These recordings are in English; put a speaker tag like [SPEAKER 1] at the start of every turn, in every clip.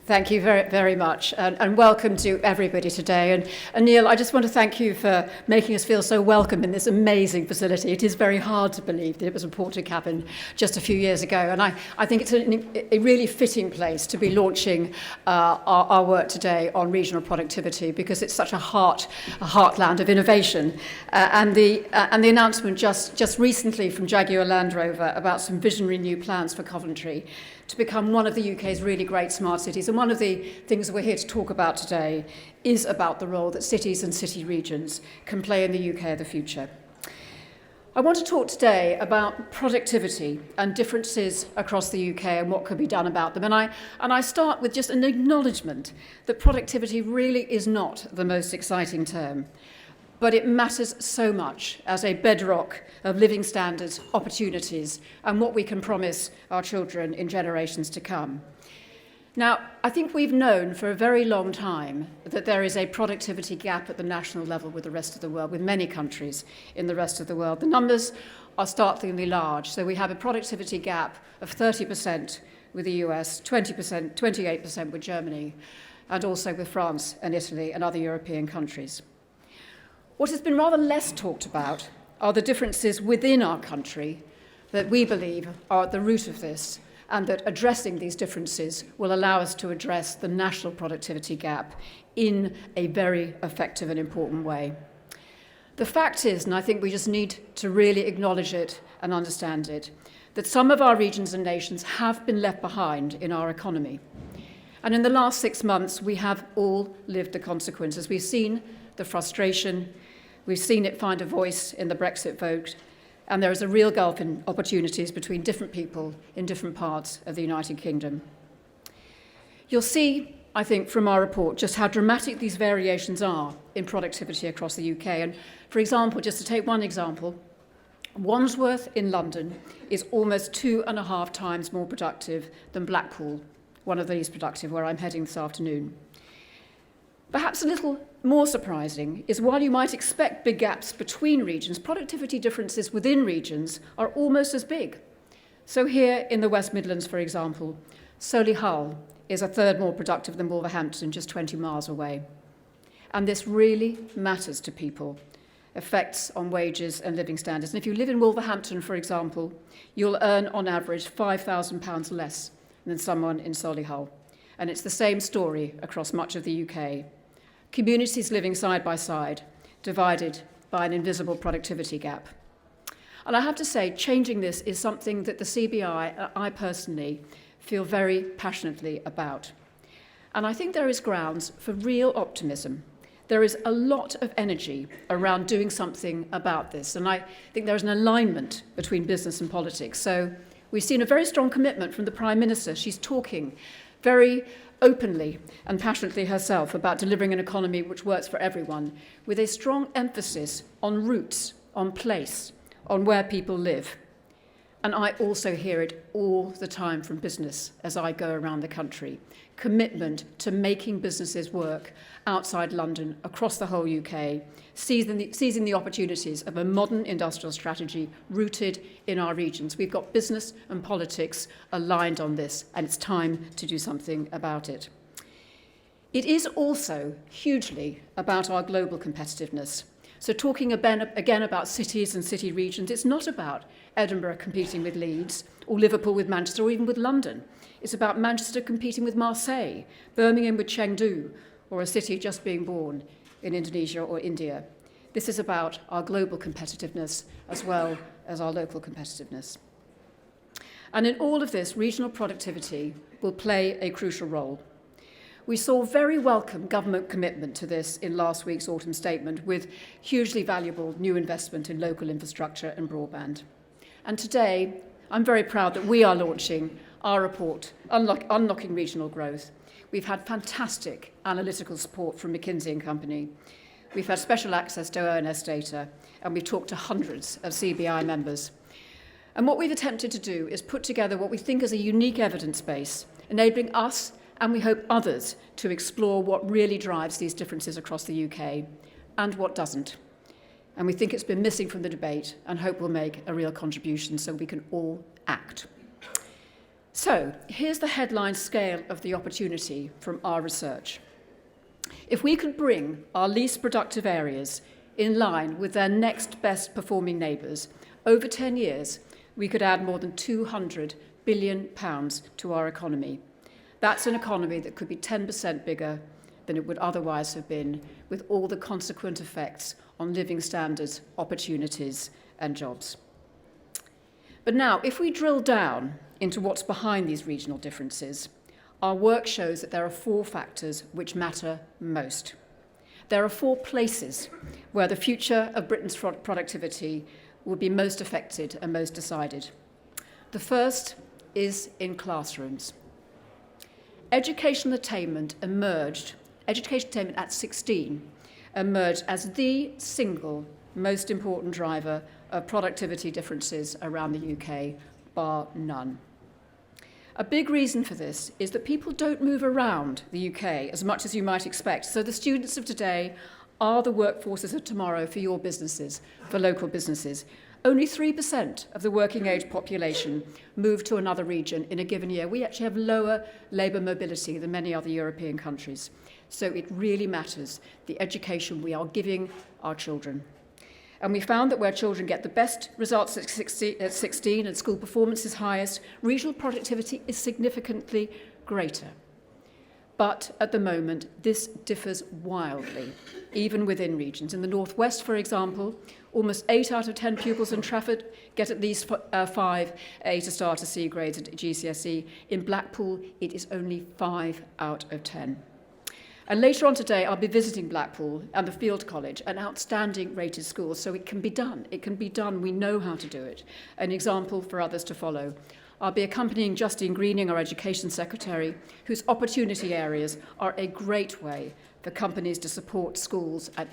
[SPEAKER 1] Thank you very, very much, and welcome to everybody today. And Neil, I just want to thank you for making us feel so welcome in this amazing facility. It is very hard to believe that it was a Portakabin just a few years ago, and I think it's a really fitting place to be launching our work today on regional productivity, because it's such a heartland of innovation. And the announcement just recently from Jaguar Land Rover about some visionary new plans for Coventry to become one of the UK's really great smart cities. And one of the things that we're here to talk about today is about the role that cities and city regions can play in the UK of the future. I want to talk today about productivity and differences across the UK and what could be done about them. And I start with just an acknowledgement that productivity really is not the most exciting term, but it matters so much as a bedrock of living standards, opportunities, and what we can promise our children in generations to come. Now, I think we've known for a very long time that there is a productivity gap at the national level with the rest of the world, with many countries in the rest of the world. The numbers are startlingly large. So we have a productivity gap of 30% with the US, 20%, 28% with Germany, and also with France and Italy and other European countries. What has been rather less talked about are the differences within our country that we believe are at the root of this, and that addressing these differences will allow us to address the national productivity gap in a very effective and important way. The fact is, and I think we just need to really acknowledge it and understand it, that some of our regions and nations have been left behind in our economy. And in the last 6 months, we have all lived the consequences. We've seen the frustration, we've seen it find a voice in the Brexit vote, and there is a real gulf in opportunities between different people in different parts of the United Kingdom. You'll see, I think, from our report just how dramatic these variations are in productivity across the UK. And for example, just to take one example, Wandsworth in London is almost 2.5 times more productive than Blackpool, one of the least productive, where I'm heading this afternoon. Perhaps a little more surprising is while you might expect big gaps between regions, productivity differences within regions are almost as big. So here in the West Midlands, for example, Solihull is a third more productive than Wolverhampton, just 20 miles away. And this really matters to people, effects on wages and living standards. And if you live in Wolverhampton, for example, you'll earn on average £5,000 less than someone in Solihull. And it's the same story across much of the UK. Communities living side by side, divided by an invisible productivity gap. And I have to say, changing this is something that the CBI, I personally, feel very passionately about. And I think there is grounds for real optimism. There is a lot of energy around doing something about this. And I think there is an alignment between business and politics. So we've seen a very strong commitment from the Prime Minister. She's talking very openly and passionately herself about delivering an economy which works for everyone, with a strong emphasis on roots, on place, on where people live. And I also hear it all the time from business as I go around the country. Commitment to making businesses work outside London, across the whole UK, seizing the opportunities of a modern industrial strategy rooted in our regions. We've got business and politics aligned on this, and it's time to do something about it. It is also hugely about our global competitiveness. So talking again about cities and city regions, it's not about Edinburgh competing with Leeds, or Liverpool with Manchester, or even with London. It's about Manchester competing with Marseille, Birmingham with Chengdu, or a city just being born in Indonesia or India. This is about our global competitiveness as well as our local competitiveness. And in all of this, regional productivity will play a crucial role. We saw very welcome government commitment to this in last week's autumn statement, with hugely valuable new investment in local infrastructure and broadband. And today, I'm very proud that we are launching our report, Unlocking Regional Growth. We've had fantastic analytical support from McKinsey & Company. We've had special access to ONS data, and we've talked to hundreds of CBI members. And what we've attempted to do is put together what we think is a unique evidence base, enabling us, and we hope others, to explore what really drives these differences across the UK and what doesn't. And we think it's been missing from the debate, and hope will make a real contribution so we can all act. So here's the headline scale of the opportunity from our research. If we could bring our least productive areas in line with their next best performing neighbours, over 10 years, we could add more than £200 billion to our economy. That's an economy that could be 10% bigger than it would otherwise have been, with all the consequent effects on living standards, opportunities, and jobs. But now, if we drill down into what's behind these regional differences, our work shows that there are 4 factors which matter most. There are 4 places where the future of Britain's productivity will be most affected and most decided. The first is in classrooms. Educational attainment at 16 emerged as the single most important driver of productivity differences around the UK, bar none. A big reason for this is that people don't move around the UK as much as you might expect. So the students of today are the workforces of tomorrow for your businesses, for local businesses. Only 3% of the working age population move to another region in a given year. We actually have lower labour mobility than many other European countries. So it really matters, the education we are giving our children. And we found that where children get the best results at 16 and school performance is highest, regional productivity is significantly greater. But at the moment, this differs wildly, even within regions. In the Northwest, for example, almost 8 out of 10 pupils in Trafford get at least 5 A to start to C grades at GCSE. In Blackpool, it is only 5 out of 10. And later on today, I'll be visiting Blackpool and the Field College, an outstanding rated school, so it can be done. It can be done. We know how to do it. An example for others to follow. I'll be accompanying Justine Greening, our Education Secretary, whose opportunity areas are a great way for companies to support schools and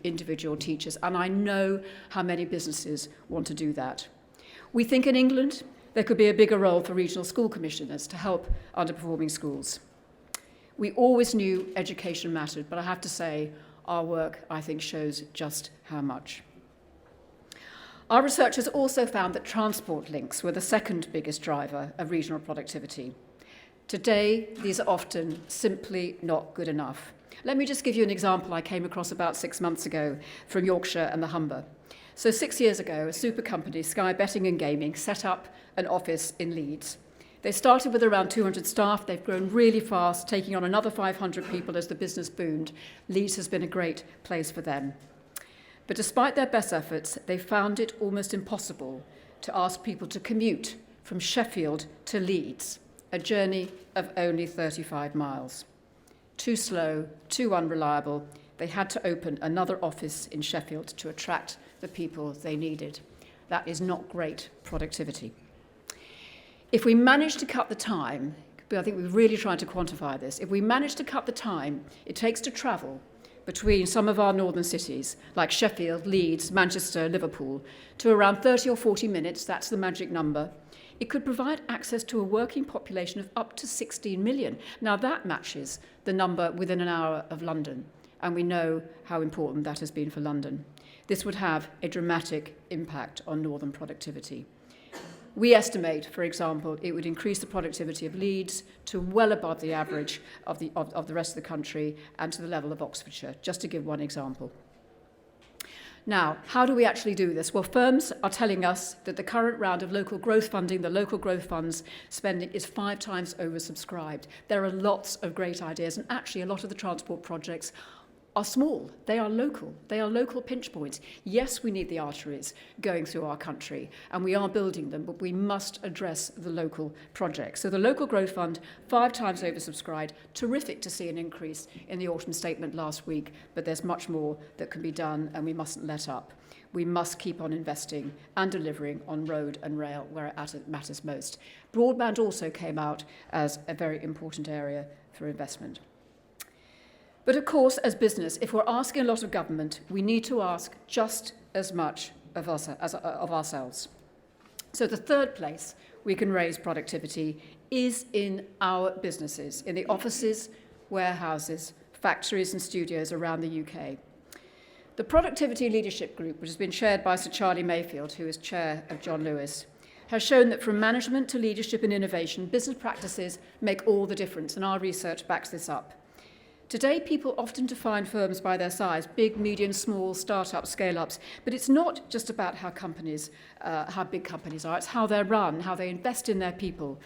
[SPEAKER 1] individual teachers. And I know how many businesses want to do that. We think in England there could be a bigger role for regional school commissioners to help underperforming schools. We always knew education mattered, but I have to say our work, I think, shows just how much. Our research has also found that transport links were the second biggest driver of regional productivity. Today, these are often simply not good enough. Let me just give you an example I came across about 6 months ago from Yorkshire and the Humber. So 6 years ago, a super company, Sky Betting and Gaming, set up an office in Leeds. They started with around 200 staff. They've grown really fast, taking on another 500 people as the business boomed. Leeds has been a great place for them. But despite their best efforts, they found it almost impossible to ask people to commute from Sheffield to Leeds, a journey of only 35 miles. Too slow, too unreliable. They had to open another office in Sheffield to attract the people they needed. That is not great productivity. If we manage to cut the time, I think we've really tried to quantify this, if we manage to cut the time it takes to travel between some of our northern cities, like Sheffield, Leeds, Manchester, Liverpool, to around 30 or 40 minutes, that's the magic number, it could provide access to a working population of up to 16 million. Now that matches the number within an hour of London, and we know how important that has been for London. This would have a dramatic impact on northern productivity. We estimate, for example, it would increase the productivity of Leeds to well above the average of the rest of the country and to the level of Oxfordshire, just to give one example. Now, how do we actually do this? Well, firms are telling us that the current round of local growth funding, the local growth funds spending, is 5 times oversubscribed. There are lots of great ideas, and actually a lot of the transport projects are small. They are local pinch points. Yes, we need the arteries going through our country, and we are building them, but we must address the local projects. So the Local Growth Fund, 5 times oversubscribed. Terrific to see an increase in the autumn statement last week, but there's much more that can be done, and we mustn't let up. We must keep on investing and delivering on road and rail where it matters most. Broadband also came out as a very important area for investment. But of course, as business, if we're asking a lot of government, we need to ask just as much of ourselves. So the third place we can raise productivity is in our businesses, in the offices, warehouses, factories and studios around the UK. The Productivity Leadership Group, which has been chaired by Sir Charlie Mayfield, who is chair of John Lewis, has shown that from management to leadership and innovation, business practices make all the difference, and our research backs this up. Today, people often define firms by their size, big, medium, small, start-ups, scale-ups, but it's not just about how big companies are, it's how they're run, how they invest in their people,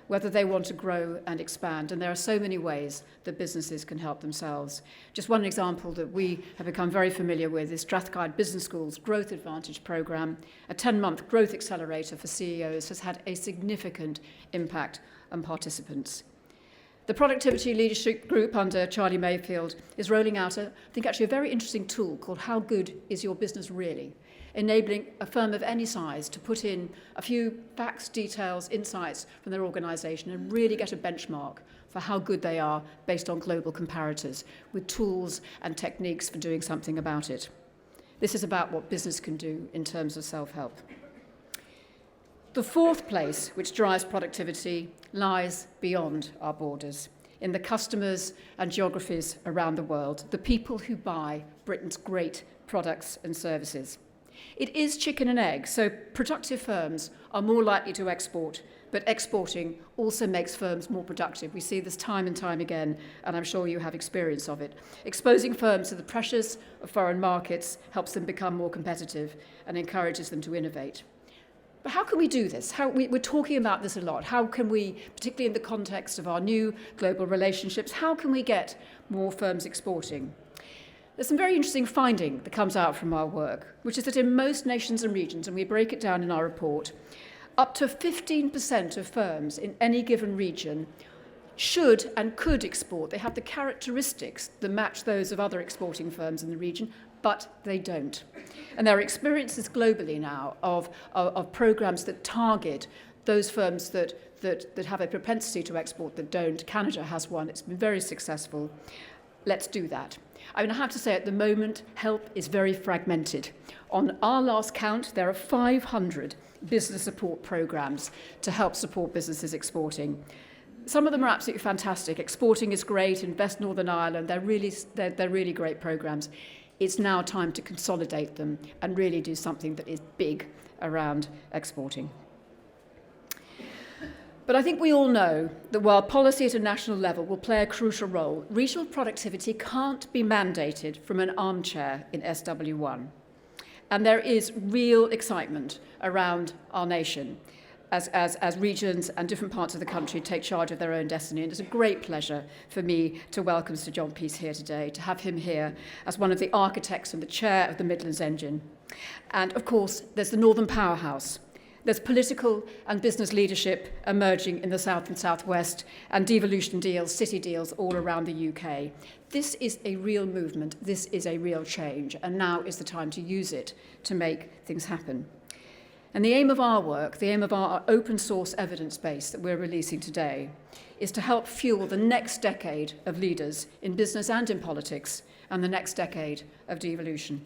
[SPEAKER 1] whether they want to grow and expand. And there are so many ways that businesses can help themselves. Just one example that we have become very familiar with is Strathclyde Business School's Growth Advantage programme. A 10-month growth accelerator for CEOs has had a significant impact on participants. The Productivity Leadership Group under Charlie Mayfield is rolling out, a very interesting tool called How Good Is Your Business Really?, enabling a firm of any size to put in a few facts, details, insights from their organisation and really get a benchmark for how good they are based on global comparators, with tools and techniques for doing something about it. This is about what business can do in terms of self-help. The fourth place which drives productivity lies beyond our borders, in the customers and geographies around the world, the people who buy Britain's great products and services. It is chicken and egg, so productive firms are more likely to export, but exporting also makes firms more productive. We see this time and time again, and I'm sure you have experience of it. Exposing firms to the pressures of foreign markets helps them become more competitive and encourages them to innovate. But how can we do this? We're talking about this a lot. How can we, particularly in the context of our new global relationships, how can we get more firms exporting? There's some very interesting finding that comes out from our work, which is that in most nations and regions, and we break it down in our report, up to 15% of firms in any given region should and could export. They have the characteristics that match those of other exporting firms in the region, but they don't. And there are experiences globally now of programs that target those firms that have a propensity to export that don't. Canada has one. It's been very successful. Let's do that. I have to say, at the moment, help is very fragmented. On our last count, there are 500 business support programs to help support businesses exporting. Some of them are absolutely fantastic. Exporting is great. Invest Northern Ireland. They're really great programs. It's now time to consolidate them and really do something that is big around exporting. But I think we all know that while policy at a national level will play a crucial role, regional productivity can't be mandated from an armchair in SW1. And there is real excitement around our nation as regions and different parts of the country take charge of their own destiny. And it's a great pleasure for me to welcome Sir John Peace here today, to have him here as one of the architects and the chair of the Midlands Engine. And of course, there's the Northern Powerhouse. There's political and business leadership emerging in the South and Southwest, and devolution deals, city deals all around the UK. This is a real movement. This is a real change. And now is the time to use it to make things happen. And the aim of our work, the aim of our open source evidence base that we're releasing today, is to help fuel the next decade of leaders in business and in politics, and the next decade of devolution.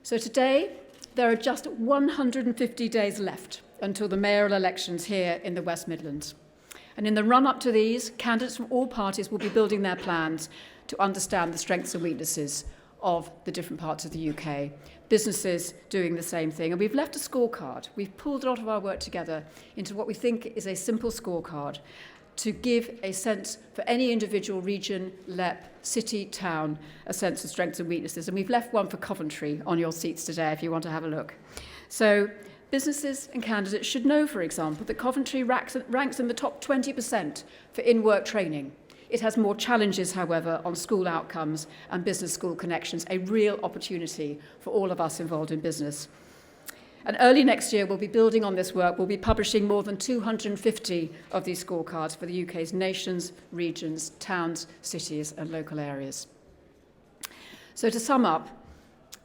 [SPEAKER 1] So today, there are just 150 days left until the mayoral elections here in the West Midlands. And in the run-up to these, candidates from all parties will be building their plans to understand the strengths and weaknesses of the different parts of the UK. Businesses doing the same thing. And we've left a scorecard. We've pulled a lot of our work together into what we think is a simple scorecard to give a sense for any individual region, LEP, city, town, a sense of strengths and weaknesses. And we've left one for Coventry on your seats today if you want to have a look. So businesses and candidates should know, for example, that Coventry ranks in the top 20% for in-work training. It has more challenges, however, on school outcomes and business school connections, a real opportunity for all of us involved in business. And early next year, we'll be building on this work. We'll be publishing more than 250 of these scorecards for the UK's nations, regions, towns, cities, and local areas. So to sum up,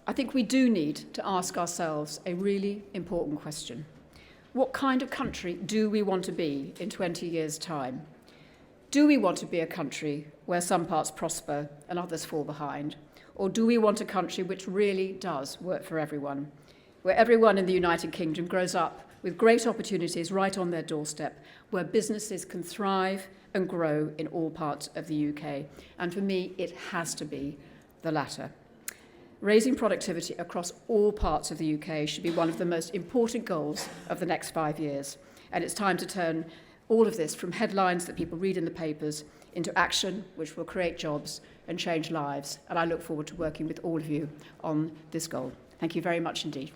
[SPEAKER 1] I think we do need to ask ourselves a really important question. What kind of country do we want to be in 20 years' time? Do we want to be a country where some parts prosper and others fall behind? Or do we want a country which really does work for everyone, where everyone in the United Kingdom grows up with great opportunities right on their doorstep, where businesses can thrive and grow in all parts of the UK? And for me, it has to be the latter. Raising productivity across all parts of the UK should be one of the most important goals of the next 5 years. And it's time to turn all of this from headlines that people read in the papers into action, which will create jobs and change lives. And I look forward to working with all of you on this goal. Thank you very much indeed.